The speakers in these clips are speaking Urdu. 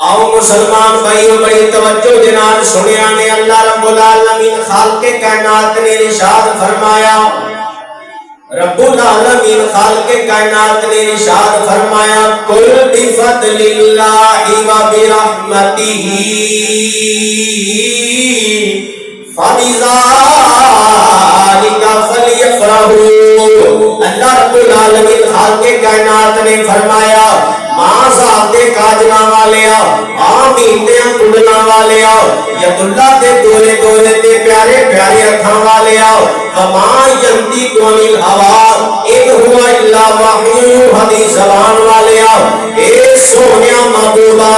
آؤ مسلمان بھائیو بڑی توجہ دنال سنیا نے اللہ رب العالمین خالق کائنات نے ارشاد فرمایا، رب العالمین خالق کائنات نے ارشاد فرمایا قل بفضل اللہ و برحمتہ فبذالک فلیفرحوا۔ اللہ رب العالمین خالق کائنات نے فرمایا ماں ذات کاجنا والیا آمین دے کڈنا والیا ید اللہ دے دولے دولے دے پیارے پیارے اکھاں والیا وما ینطق عن الہویٰ ان هو الا وحی یوحی زبان والیا اے سونیا محبوبہ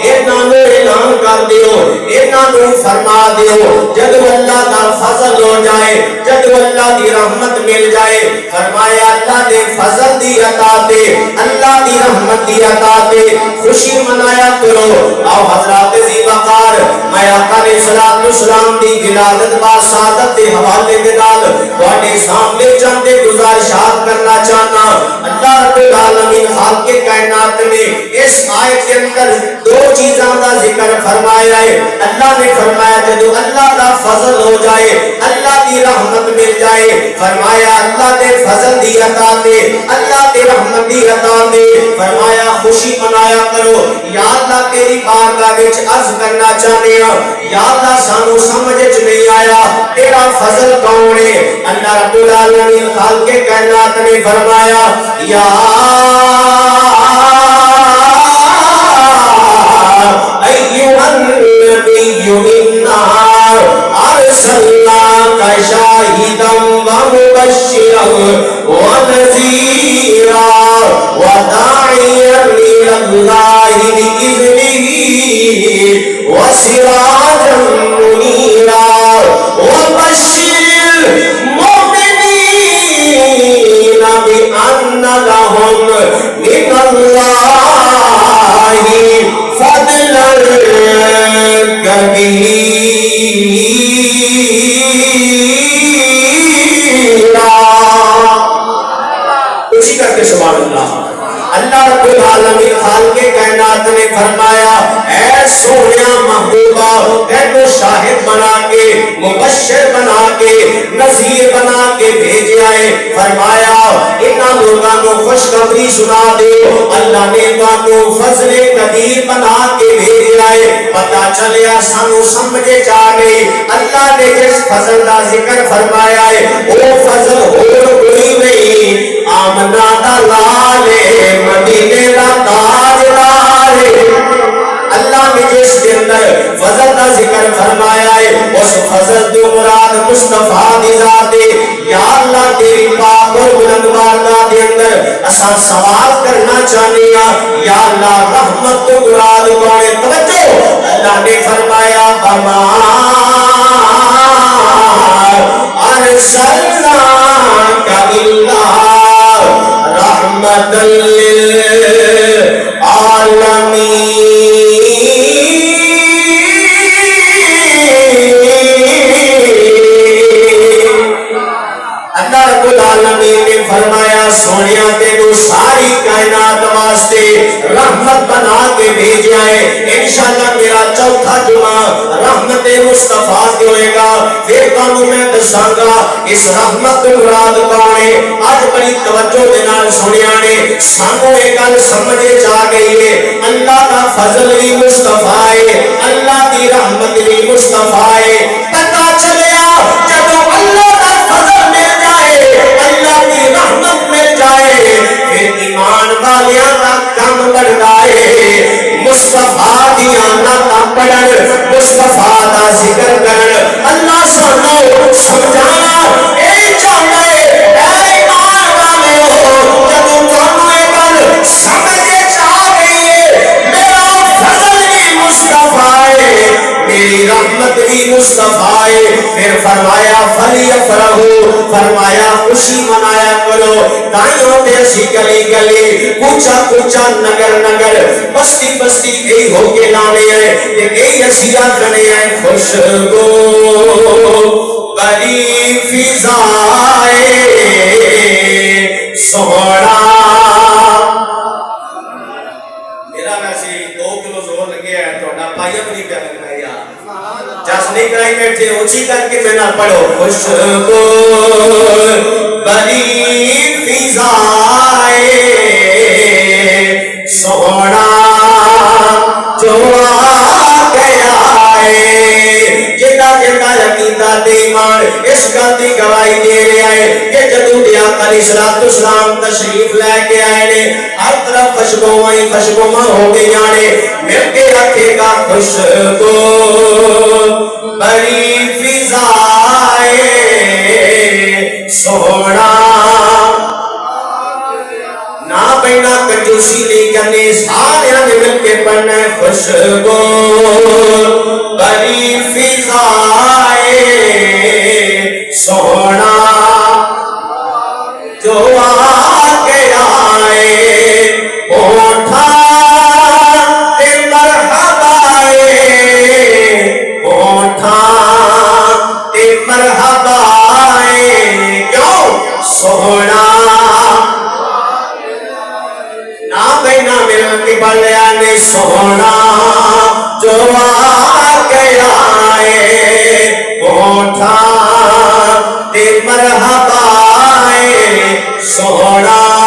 انہاں نوں اعلان کر دیو، انہاں نوں فرما دیو جدو اللہ دا فضل ہو جائے، جدو اللہ دی رحمت مل جائے، فرمایا اللہ دے فضل دی عطا تے اللہ دی رحمت دی عطا تے خوشی منایا کرو۔ آؤ حضرات ذی وقار میں آقا علیہ السلام دی ولادت با سعادت دے حوالے دے نال تواڈے سامنے چند گزارشات کرنا چاہنا۔ اللہ رب العالمین خالق کائنات نے اس آیت کے اندر دو چیزاں دا ذکر فرمایا ہے۔ اللہ نے فرمایا جدو اللہ دا فضل ہو جائے، اللہ دی رحمت مل جائے، فرمایا اللہ دے فضل دی عطا تے اللہ دے رحمت دی عطا تے فرمایا خوشی منایا کرو۔ یا اللہ تیری بارگاہ وچ عرض کرنا چاہتے ہیں یا اللہ سانو سمجھ وچ نہیں آیا تیرا فضل کون ہے؟ اللہ رب العالمین خالق کائنات نے فرمایا یا ایھا النبی انا ارسلناک شاہدا ومبشرا ونذیرا وداعیا الی اللہ بإذنہ وسراجا منیرا وبشر المؤمنین بأن لهم من اللہ فضلا کبیرا۔ اسی کر کے سبحان اللہ۔ اللہ رب العالمین خالق کائنات نے فرمایا اے سونیا محبوبہ تینو شاہد بنا کے مبشر بنا کے نذیر بنا کے بھیجا ہے، فرمایا انہاں لوگاں نوں خوشخبری سنا دیو اللہ نے تانوں فضل قدیر بنا کے بھیجا ہے۔ پتہ چلیا سانو سمجھے جا گئی اللہ نے جس فضل دا ذکر فرمایا ہے وہ فضل اور کوئی نہیں، آمنہ دا لال مدینے دا تاجدار اللہ نے جس کے اندر فضل دا ذکر فرمایا ہے اس فضل تو مراد مصطفیٰ دی ذات ہے۔ یا اللہ تیری پاک اور بلند بارگاہ دے اندر اساں سوال کرنا چاہتے ہیں یا اللہ رحمت تو مراد کون ہے؟ توجہ اللہ نے فرمایا وما ارسلناک الا رحمت للعالمین۔ اللہ رب العالمین نے فرمایا سونیا تینو ساری کائنات واسطے رحمت بنا کے بھیجا ہے۔ انشاءاللہ میرا چوتھا جمعہ رحمت مصطفیٰ کی ہوئے گا، پھر تانوں میں دساں گا اس رحمت مراد کون ہے۔ آج بڑی توجہ دے نال سنیا نے سانوں ایک گل سمجھے جا گئی ہے اللہ دا فضل بھی مصطفیٰ ہے، اللہ دی رحمت بھی مصطفیٰ ہے۔ پتہ چلیا جدوں اللہ دا فضل مل جائے، اللہ دی رحمت مل جائے، پھر ایمان والیاں دا کم بڑھتا ہے مصطفیٰ دیا نعتاں پڑھن، مصطفیٰ دا ذکر کرن۔ اللہ سانو سمجھانا اے چاہتا ہے اے ایمان والیو جدوں تانوں اے گل سمجھے جا گئی ہے میرا فضل بھی مصطفیٰ ہے، میری رحمت بھی مصطفیٰ ہے، پھر فرمایا فلیفرحوا، فرمایا خوشی منایا کرو۔ دائیوں تے اسی گلی گلی کوچا کوچا نگر نگر بستی بستی گئی ہو کے لانے ہیں تے گئی اسی آکھنے ہیں خوشبو بری فضائے سوڑا۔ میرا ویسے 2 کلو زور گیا ہے تو پائیا بھی نہیں پیا لگ رہا یار جس نہیں کرائی بیٹھے اونچی کر کے میں نہ پڑھو خوشبو بری فضائے سونا جو آ گیا ہے جدا جدا یقیدہ دیمان اس گل دی گواہی دے رہا ہے کہ جدو دیا علیہ السلام تشریف لے کے آئے نے ہر طرف خوشبوئیں ہو گئی جانے مل کے رکھے گا خوشبو بری فضائے سونا نہ بینا کنجوسی نہیں کرنی سارے نے مل کے پڑھنا ہے خوشبو بری فضائے سونا جو آ گیا ہے اٹھا تے مرحبا اٹھا تے مرحبا کیوں سونا نہ بینا میرا کی بلیا نے سونا جو آ گیا ہے اٹھا تے مرحبا سونا